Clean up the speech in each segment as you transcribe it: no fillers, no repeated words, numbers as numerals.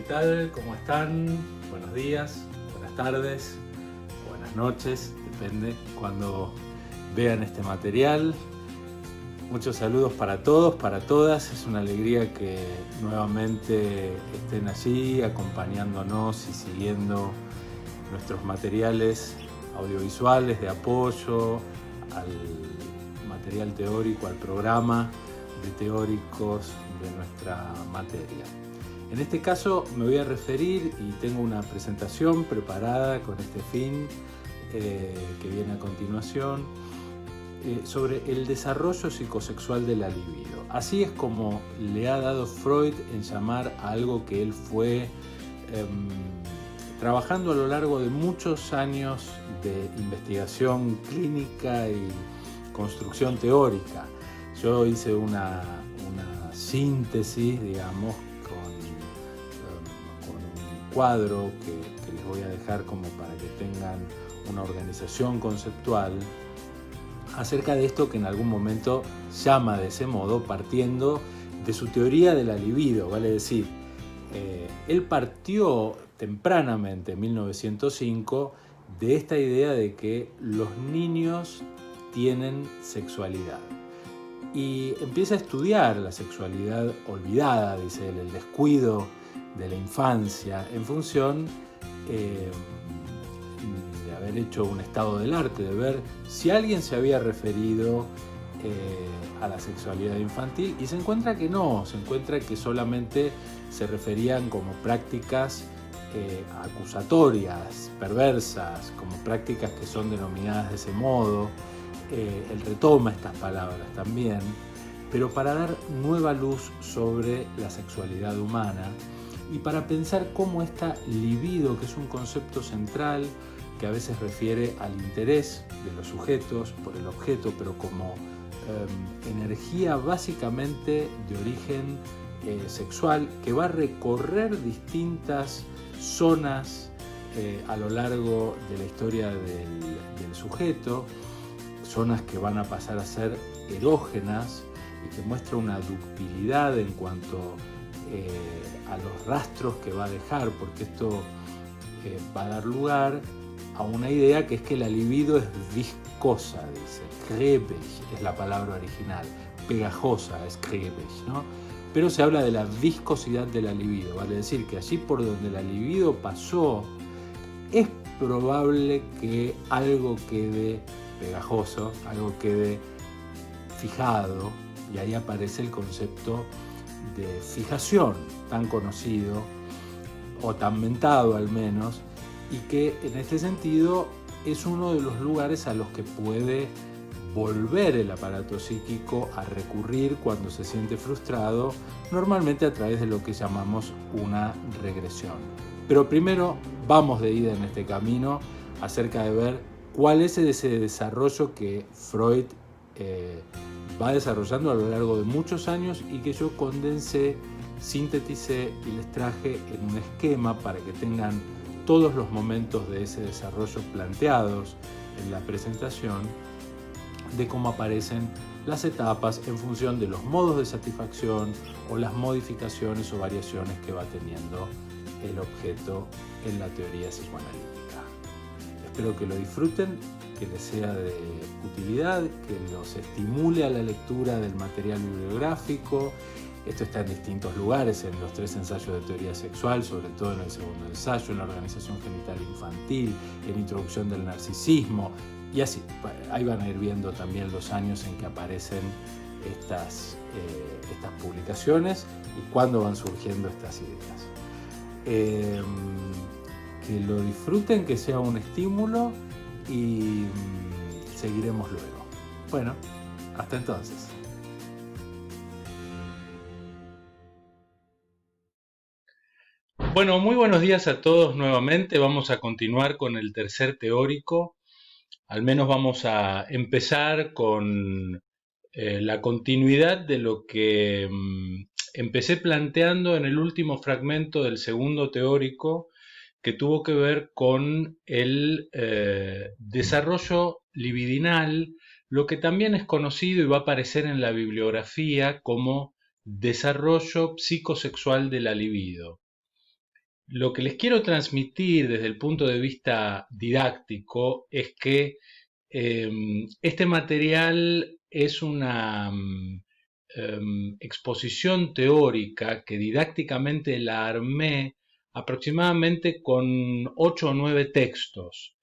tal? ¿Cómo están? Buenos días, buenas tardes, buenas noches, depende cuando vean este material. Muchos saludos para todos, para todas. Es una alegría que nuevamente estén allí acompañándonos y siguiendo nuestros materiales audiovisuales de apoyo al material teórico, al programa de teóricos de nuestra materia. En este caso me voy a referir, y tengo una presentación preparada con este fin que viene a continuación, sobre el desarrollo psicosexual de la libido. Así es como le ha dado Freud en llamar a algo que él fue trabajando a lo largo de muchos años de investigación clínica y construcción teórica. Yo hice una síntesis, digamos, con un cuadro que les voy a dejar como para que tengan una organización conceptual acerca de esto que en algún momento llama de ese modo, partiendo de su teoría de la libido, vale decir, él partió tempranamente en 1905 de esta idea de que los niños tienen sexualidad y empieza a estudiar la sexualidad olvidada, dice él, el descuido de la infancia en función de haber hecho un estado del arte, de ver si alguien se había referido a la sexualidad infantil, y se encuentra que no, se encuentra que solamente se referían como prácticas acusatorias, perversas, como prácticas que son denominadas de ese modo. Él retoma estas palabras también, pero para dar nueva luz sobre la sexualidad humana y para pensar cómo esta libido, que es un concepto central que a veces refiere al interés de los sujetos por el objeto, pero como energía básicamente de origen sexual, que va a recorrer distintas zonas a lo largo de la historia del sujeto, zonas que van a pasar a ser erógenas y que muestra una ductilidad en cuanto a los rastros que va a dejar, porque esto va a dar lugar a una idea que es que la libido es viscosa, dice, klebrig es la palabra original, pegajosa es klebrig, ¿no? Pero se habla de la viscosidad de la libido, vale decir que allí por donde la libido pasó, es probable que algo quede pegajoso, algo quede fijado, y ahí aparece el concepto de fijación tan conocido o tan mentado al menos, y que en este sentido es uno de los lugares a los que puede volver el aparato psíquico a recurrir cuando se siente frustrado, normalmente a través de lo que llamamos una regresión. Pero primero vamos de ida en este camino acerca de ver cuál es ese desarrollo que Freud va desarrollando a lo largo de muchos años y que yo condensé, sinteticé y les traje en un esquema para que tengan todos los momentos de ese desarrollo planteados en la presentación, de cómo aparecen las etapas en función de los modos de satisfacción o las modificaciones o variaciones que va teniendo el objeto en la teoría psicoanalítica. Espero que lo disfruten, que les sea de utilidad, que los estimule a la lectura del material bibliográfico. Esto está en distintos lugares, en los 3 ensayos de teoría sexual, sobre todo en el segundo ensayo, en la organización genital infantil, en introducción del narcisismo, y así. Ahí van a ir viendo también los años en que aparecen estas publicaciones y cuándo van surgiendo estas ideas. Que lo disfruten, que sea un estímulo, y seguiremos luego. Bueno, hasta entonces. Bueno, muy buenos días a todos nuevamente. Vamos a continuar con el tercer teórico. Al menos vamos a empezar con la continuidad de lo que empecé planteando en el último fragmento del segundo teórico, que tuvo que ver con el desarrollo libidinal, lo que también es conocido y va a aparecer en la bibliografía como desarrollo psicosexual de la libido. Lo que les quiero transmitir desde el punto de vista didáctico es que este material es una exposición teórica que didácticamente la armé aproximadamente con 8 o 9 textos.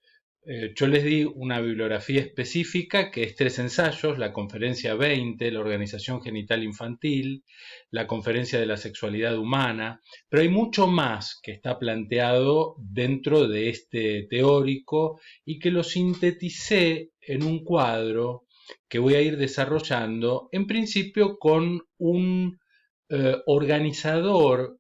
Yo les di una bibliografía específica que es 3 ensayos: la conferencia 20, la organización genital infantil, la conferencia de la sexualidad humana, pero hay mucho más que está planteado dentro de este teórico y que lo sinteticé en un cuadro que voy a ir desarrollando, en principio con un organizador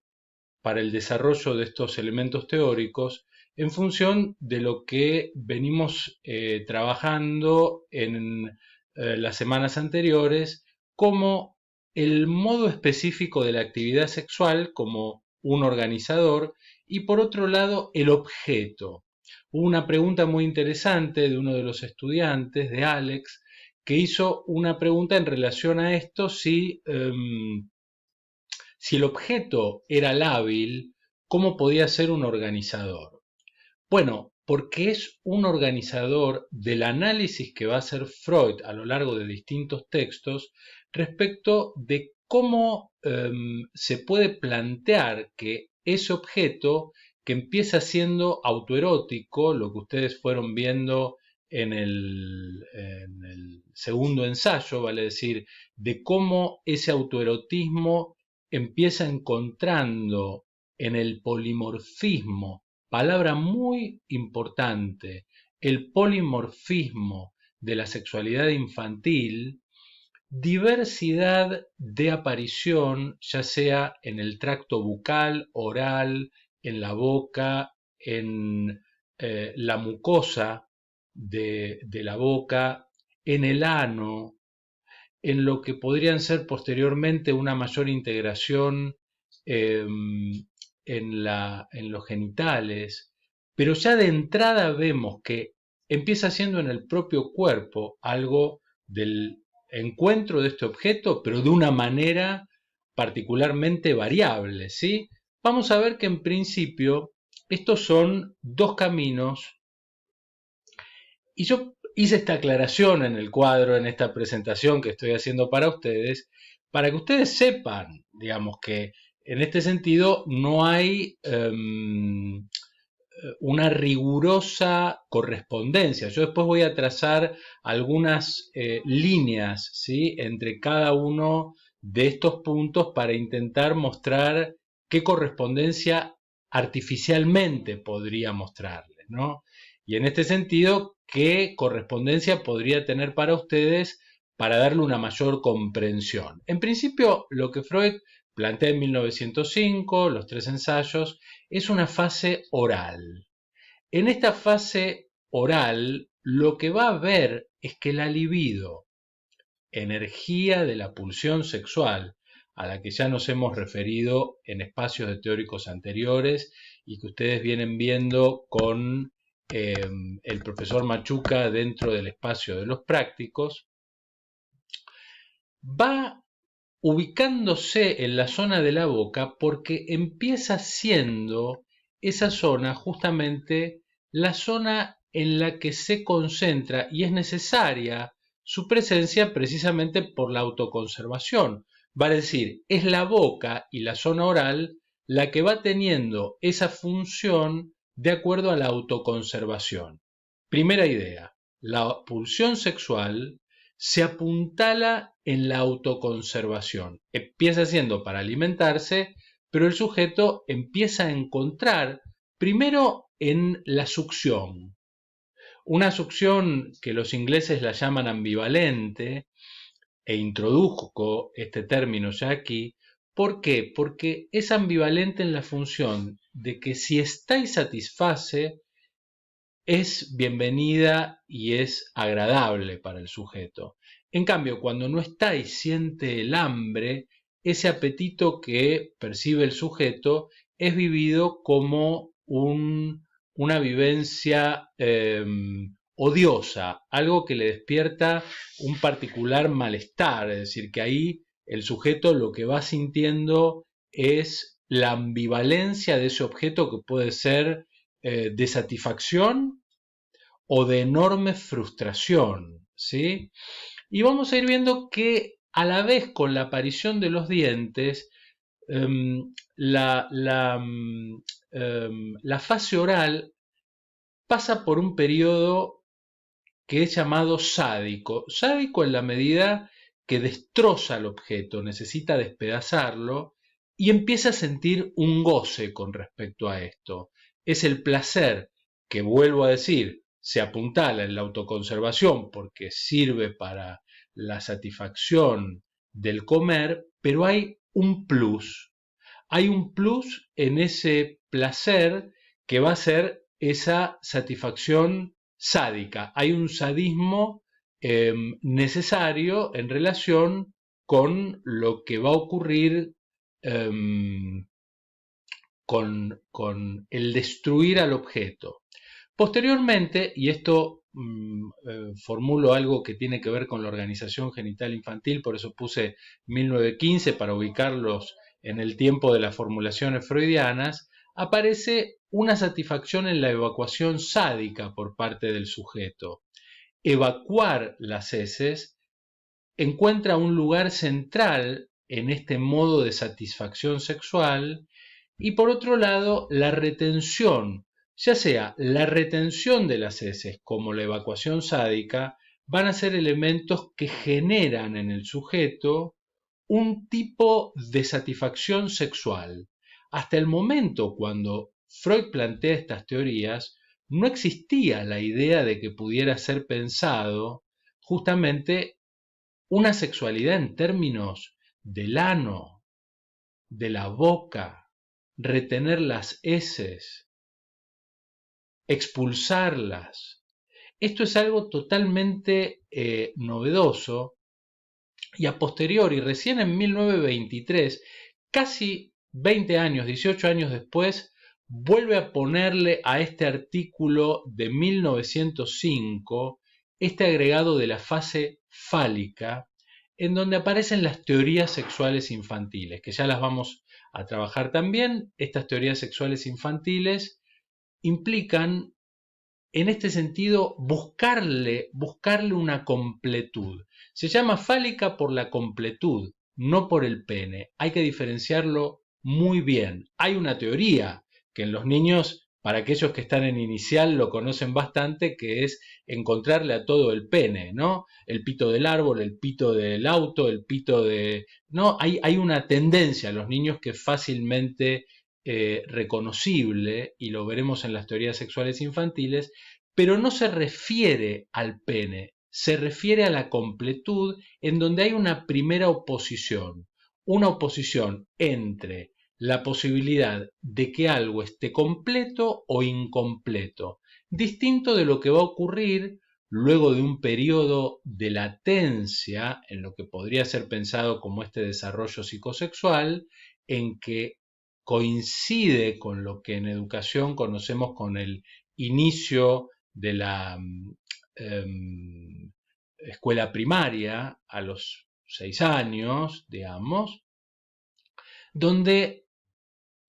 para el desarrollo de estos elementos teóricos en función de lo que venimos trabajando en las semanas anteriores, como el modo específico de la actividad sexual como un organizador y por otro lado el objeto. Hubo una pregunta muy interesante de uno de los estudiantes, de Alex, que hizo una pregunta en relación a esto, si el objeto era lábil, ¿cómo podía ser un organizador? Bueno, porque es un organizador del análisis que va a hacer Freud a lo largo de distintos textos respecto de cómo se puede plantear que ese objeto, que empieza siendo autoerótico, lo que ustedes fueron viendo en el segundo ensayo, vale decir, de cómo ese autoerotismo empieza encontrando en el polimorfismo, palabra muy importante, el polimorfismo de la sexualidad infantil, diversidad de aparición, ya sea en el tracto bucal, oral, en la boca, en la mucosa de la boca, en el ano, en lo que podrían ser posteriormente una mayor integración en los genitales, pero ya de entrada vemos que empieza siendo en el propio cuerpo algo del encuentro de este objeto, pero de una manera particularmente variable, ¿sí? Vamos a ver que en principio estos son dos caminos, y yo hice esta aclaración en el cuadro, en esta presentación que estoy haciendo para ustedes, para que ustedes sepan, digamos, que en este sentido no hay una rigurosa correspondencia. Yo después voy a trazar algunas líneas, ¿sí?, entre cada uno de estos puntos para intentar mostrar qué correspondencia artificialmente podría mostrarles, ¿no? Y en este sentido, qué correspondencia podría tener para ustedes para darle una mayor comprensión. En principio, lo que Freud plantea en 1905, los 3 ensayos, es una fase oral. En esta fase oral, lo que va a ver es que la libido, energía de la pulsión sexual, a la que ya nos hemos referido en espacios de teóricos anteriores y que ustedes vienen viendo con el profesor Machuca dentro del espacio de los prácticos, va ubicándose en la zona de la boca porque empieza siendo esa zona justamente la zona en la que se concentra y es necesaria su presencia precisamente por la autoconservación. Va a decir, es la boca y la zona oral la que va teniendo esa función de acuerdo a la autoconservación. Primera idea, la pulsión sexual se apuntala en la autoconservación. Empieza siendo para alimentarse, pero el sujeto empieza a encontrar primero en la succión. Una succión que los ingleses la llaman ambivalente, e introduzco este término ya aquí. ¿Por qué? Porque es ambivalente en la función de que si está y satisface, es bienvenida y es agradable para el sujeto. En cambio, cuando no está y siente el hambre, ese apetito que percibe el sujeto es vivido como una vivencia odiosa, algo que le despierta un particular malestar, es decir, que ahí el sujeto lo que va sintiendo es la ambivalencia de ese objeto que puede ser de satisfacción o de enorme frustración, ¿sí? Y vamos a ir viendo que a la vez con la aparición de los dientes, la fase oral pasa por un periodo que es llamado sádico. Sádico en la medida que destroza el objeto, necesita despedazarlo y empieza a sentir un goce con respecto a esto. Es el placer que, vuelvo a decir, se apuntala en la autoconservación porque sirve para la satisfacción del comer, pero hay un plus. Hay un plus en ese placer que va a ser esa satisfacción sádica. Hay un sadismo necesario en relación con lo que va a ocurrir eh, con el destruir al objeto. Posteriormente, y esto formulo algo que tiene que ver con la organización genital infantil, por eso puse 1915 para ubicarlos en el tiempo de las formulaciones freudianas, aparece una satisfacción en la evacuación sádica por parte del sujeto. Evacuar las heces encuentra un lugar central en este modo de satisfacción sexual y por otro lado la retención, ya sea la retención de las heces como la evacuación sádica, van a ser elementos que generan en el sujeto un tipo de satisfacción sexual. Hasta el momento cuando Freud plantea estas teorías, no existía la idea de que pudiera ser pensado justamente una sexualidad en términos del ano, de la boca, retener las heces, expulsarlas. Esto es algo totalmente novedoso y a posteriori, recién en 1923, casi 20 años, 18 años después, vuelve a ponerle a este artículo de 1905 este agregado de la fase fálica, en donde aparecen las teorías sexuales infantiles, que ya las vamos a trabajar también. Estas teorías sexuales infantiles implican, en este sentido, buscarle una completud. Se llama fálica por la completud, no por el pene. Hay que diferenciarlo muy bien. Hay una teoría que en los niños, para aquellos que están en inicial, lo conocen bastante, que es encontrarle a todo el pene, ¿no? El pito del árbol, el pito del auto, el pito de... No, hay una tendencia a los niños que es fácilmente reconocible, y lo veremos en las teorías sexuales infantiles, pero no se refiere al pene, se refiere a la completud, en donde hay una primera oposición entre la posibilidad de que algo esté completo o incompleto, distinto de lo que va a ocurrir luego de un periodo de latencia en lo que podría ser pensado como este desarrollo psicosexual, en que coincide con lo que en educación conocemos con el inicio de la escuela primaria a los 6 años, digamos, donde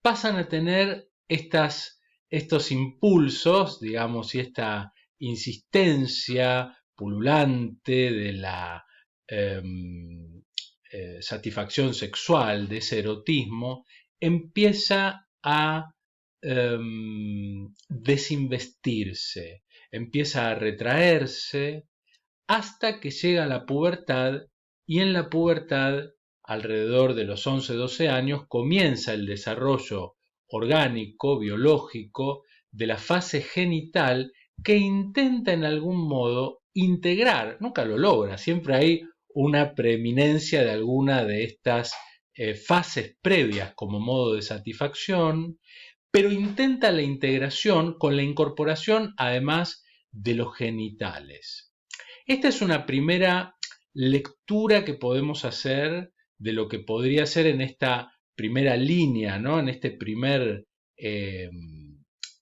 pasan a tener estos impulsos, digamos, y esta insistencia pululante de la satisfacción sexual, de ese erotismo, empieza a desinvestirse, empieza a retraerse hasta que llega la pubertad, y en la pubertad, alrededor de los 11-12 años, comienza el desarrollo orgánico, biológico, de la fase genital que intenta en algún modo integrar, nunca lo logra, siempre hay una preeminencia de alguna de estas fases previas como modo de satisfacción, pero intenta la integración con la incorporación además de los genitales. Esta es una primera lectura que podemos hacer de lo que podría ser en esta primera línea, ¿no? En este primer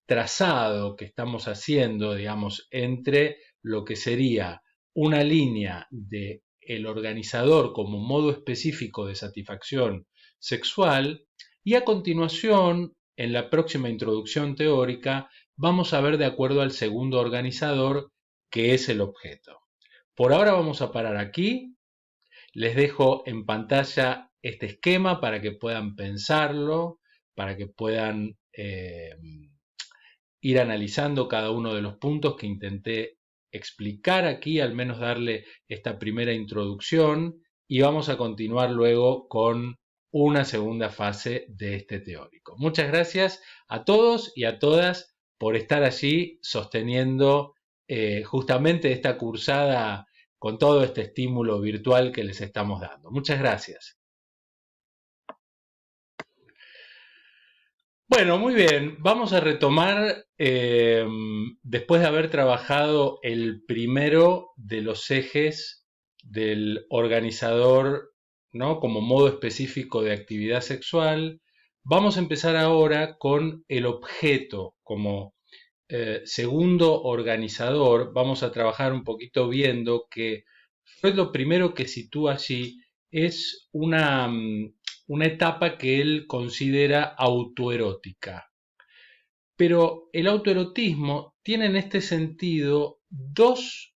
trazado que estamos haciendo, digamos, entre lo que sería una línea de el organizador como modo específico de satisfacción sexual Y a continuación, en la próxima introducción teórica, vamos a ver de acuerdo al segundo organizador, que es el objeto. Por ahora vamos a parar aquí. Les dejo en pantalla este esquema para que puedan pensarlo, para que puedan ir analizando cada uno de los puntos que intenté explicar aquí, al menos darle esta primera introducción, y vamos a continuar luego con una segunda fase de este teórico. Muchas gracias a todos y a todas por estar allí sosteniendo justamente esta cursada con todo este estímulo virtual que les estamos dando. Muchas gracias. Bueno, muy bien, vamos a retomar después de haber trabajado el primero de los ejes del organizador, ¿no? Como modo específico de actividad sexual. Vamos a empezar ahora con el objeto como segundo organizador. Vamos a trabajar un poquito viendo que Freud lo primero que sitúa allí es una etapa que él considera autoerótica. Pero el autoerotismo tiene en este sentido dos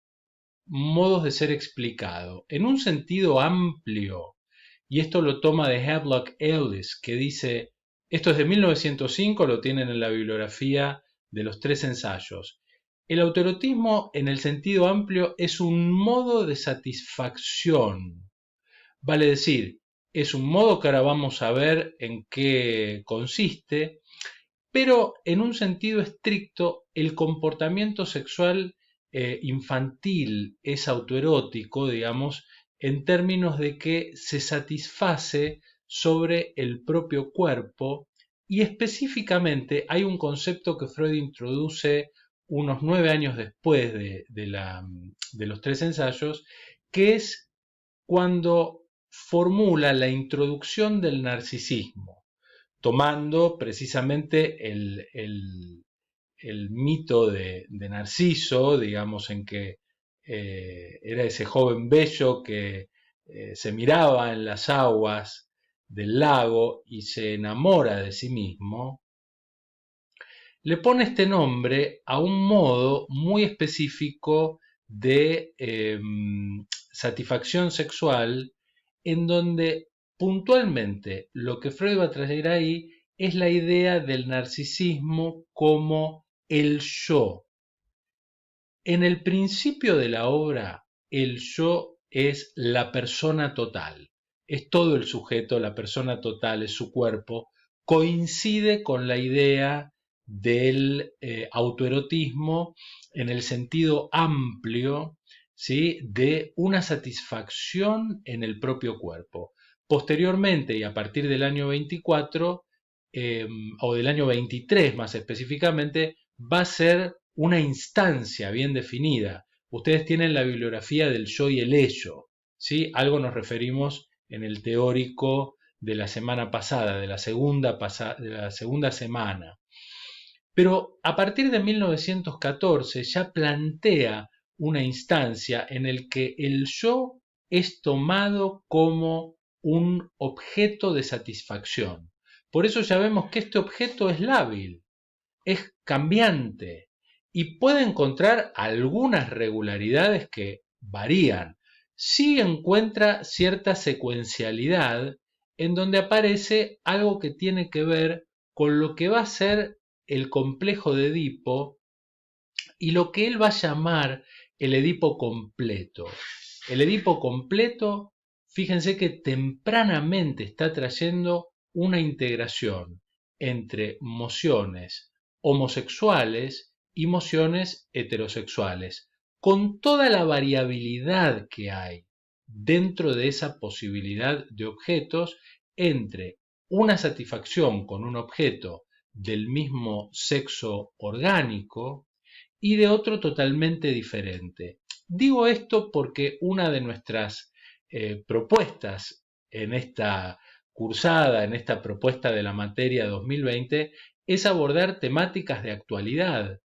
modos de ser explicado. En un sentido amplio, y esto lo toma de Havelock Ellis, que dice, esto es de 1905, lo tienen en la bibliografía de los 3 ensayos. El autoerotismo en el sentido amplio es un modo de satisfacción. Vale decir, es un modo que ahora vamos a ver en qué consiste, pero en un sentido estricto, el comportamiento sexual infantil es autoerótico, digamos, en términos de que se satisface sobre el propio cuerpo, y específicamente hay un concepto que Freud introduce unos 9 años después de los 3 ensayos, que es cuando formula la introducción del narcisismo, tomando precisamente el mito de Narciso, digamos, en que era ese joven bello que se miraba en las aguas del lago y se enamora de sí mismo. Le pone este nombre a un modo muy específico de satisfacción sexual, en donde puntualmente lo que Freud va a traer ahí es la idea del narcisismo como el yo. En el principio de la obra, el yo es la persona total, es todo el sujeto, la persona total es su cuerpo, coincide con la idea del autoerotismo en el sentido amplio, ¿sí?, de una satisfacción en el propio cuerpo. Posteriormente, y a partir del año 24, o del año 23 más específicamente, va a ser una instancia bien definida. Ustedes tienen la bibliografía del yo y el ello, ¿sí? Algo nos referimos en el teórico de la semana pasada, de la segunda semana. Pero a partir de 1914 ya plantea una instancia en el que el yo es tomado como un objeto de satisfacción. Por eso ya vemos que este objeto es lábil, es cambiante y puede encontrar algunas regularidades que varían. Sí encuentra cierta secuencialidad en donde aparece algo que tiene que ver con lo que va a ser el complejo de Edipo y lo que él va a llamar el Edipo completo. El Edipo completo, fíjense que tempranamente está trayendo una integración entre mociones homosexuales y mociones heterosexuales, con toda la variabilidad que hay dentro de esa posibilidad de objetos entre una satisfacción con un objeto del mismo sexo orgánico y de otro totalmente diferente. Digo esto porque una de nuestras propuestas en esta cursada, en esta propuesta de la materia 2020, es abordar temáticas de actualidad.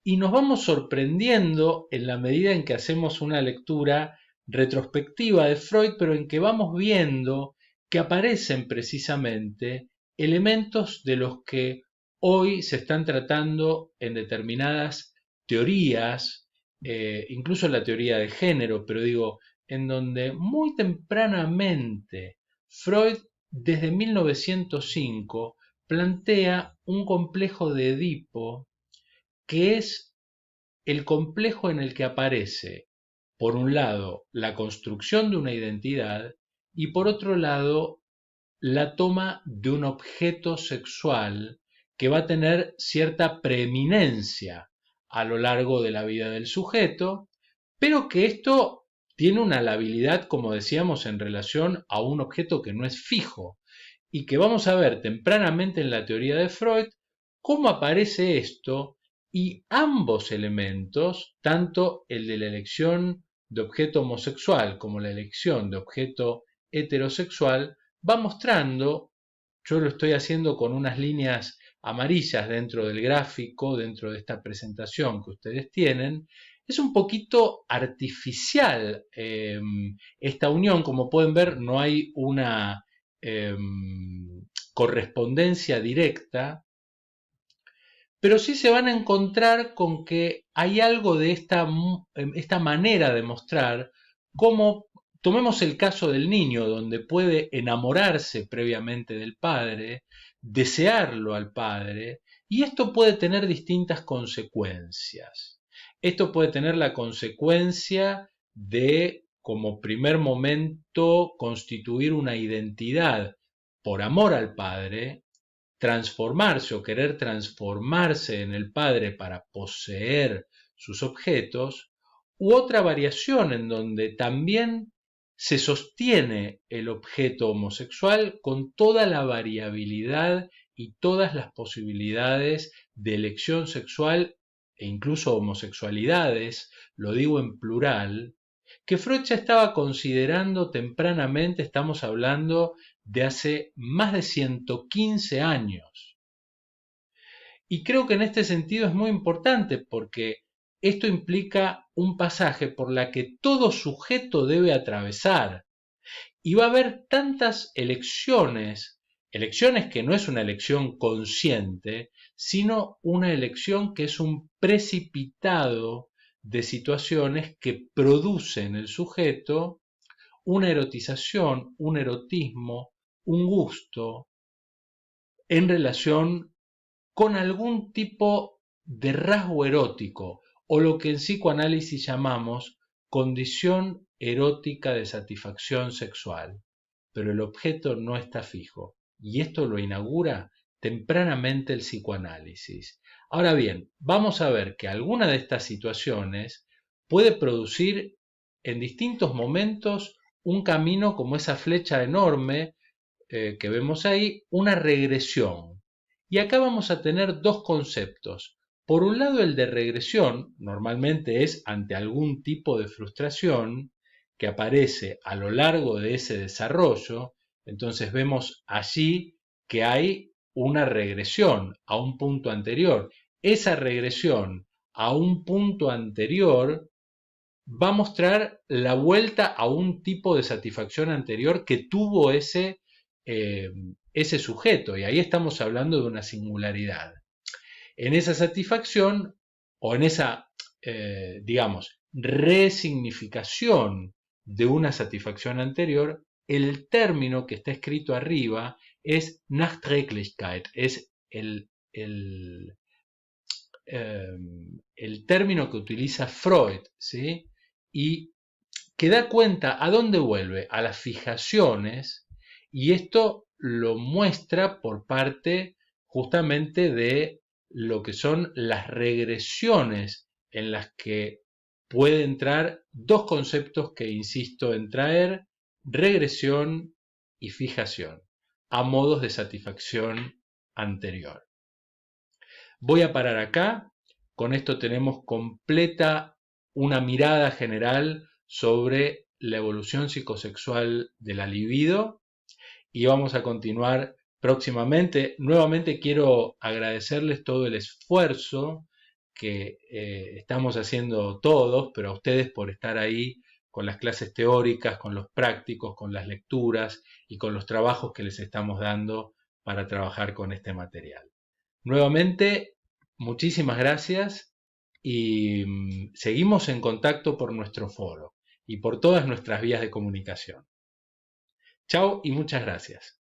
Y nos vamos sorprendiendo en la medida en que hacemos una lectura retrospectiva de Freud, pero en que vamos viendo que aparecen precisamente elementos de los que hoy se están tratando en determinadas teorías, incluso en la teoría de género, pero digo, en donde muy tempranamente Freud, desde 1905, plantea un complejo de Edipo que es el complejo en el que aparece, por un lado, la construcción de una identidad y por otro lado, la toma de un objeto sexual que va a tener cierta preeminencia a lo largo de la vida del sujeto, pero que esto tiene una labilidad, como decíamos, en relación a un objeto que no es fijo y que vamos a ver tempranamente en la teoría de Freud cómo aparece esto y ambos elementos, tanto el de la elección de objeto homosexual como la elección de objeto heterosexual, va mostrando, yo lo estoy haciendo con unas líneas amarillas dentro del gráfico, dentro de esta presentación que ustedes tienen, es un poquito artificial esta unión, como pueden ver no hay una correspondencia directa, pero sí se van a encontrar con que hay algo de esta manera de mostrar cómo, tomemos el caso del niño, donde puede enamorarse previamente del padre, desearlo al padre, y esto puede tener distintas consecuencias. Esto puede tener la consecuencia de, como primer momento, constituir una identidad por amor al padre, transformarse o querer transformarse en el padre para poseer sus objetos, u otra variación en donde también se sostiene el objeto homosexual con toda la variabilidad y todas las posibilidades de elección sexual e incluso homosexualidades, lo digo en plural, que Freud ya estaba considerando tempranamente, estamos hablando de hace más de 115 años. Y creo que en este sentido es muy importante porque esto implica un pasaje por la que todo sujeto debe atravesar. Y va a haber tantas elecciones, elecciones que no es una elección consciente, sino una elección que es un precipitado de situaciones que producen en el sujeto una erotización, un erotismo, un gusto en relación con algún tipo de rasgo erótico o lo que en psicoanálisis llamamos condición erótica de satisfacción sexual. Pero el objeto no está fijo y esto lo inaugura tempranamente el psicoanálisis. Ahora bien, vamos a ver que alguna de estas situaciones puede producir en distintos momentos un camino como esa flecha enorme que vemos ahí, una regresión. Y acá vamos a tener dos conceptos. Por un lado, el de regresión, normalmente es ante algún tipo de frustración que aparece a lo largo de ese desarrollo. Entonces vemos allí que hay una regresión a un punto anterior. Esa regresión a un punto anterior va a mostrar la vuelta a un tipo de satisfacción anterior que tuvo ese sujeto, y ahí estamos hablando de una singularidad. En esa satisfacción o en esa, digamos, resignificación de una satisfacción anterior, el término que está escrito arriba es Nachträglichkeit, es el término que utiliza Freud, ¿sí? Y que da cuenta a dónde vuelve, a las fijaciones, y esto lo muestra por parte justamente de lo que son las regresiones en las que puede entrar dos conceptos que insisto en traer, regresión y fijación, a modos de satisfacción anterior. Voy a parar acá, con esto tenemos completa una mirada general sobre la evolución psicosexual de la libido y vamos a continuar próximamente. Nuevamente quiero agradecerles todo el esfuerzo que estamos haciendo todos, pero a ustedes por estar ahí con las clases teóricas, con los prácticos, con las lecturas y con los trabajos que les estamos dando para trabajar con este material. Nuevamente, muchísimas gracias y seguimos en contacto por nuestro foro y por todas nuestras vías de comunicación. Chao y muchas gracias.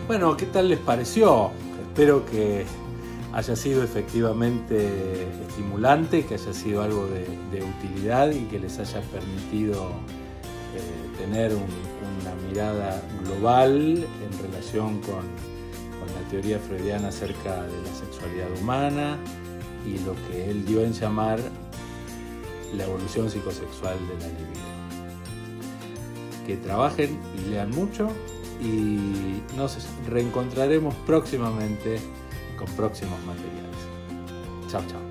Bueno, ¿qué tal les pareció? Espero que haya sido efectivamente estimulante, que haya sido algo de utilidad y que les haya permitido tener una mirada global en relación con la teoría freudiana acerca de la sexualidad humana y lo que él dio en llamar la evolución psicosexual de la libido. Que trabajen y lean mucho y nos reencontraremos próximamente con próximos materiales. Chao, chao.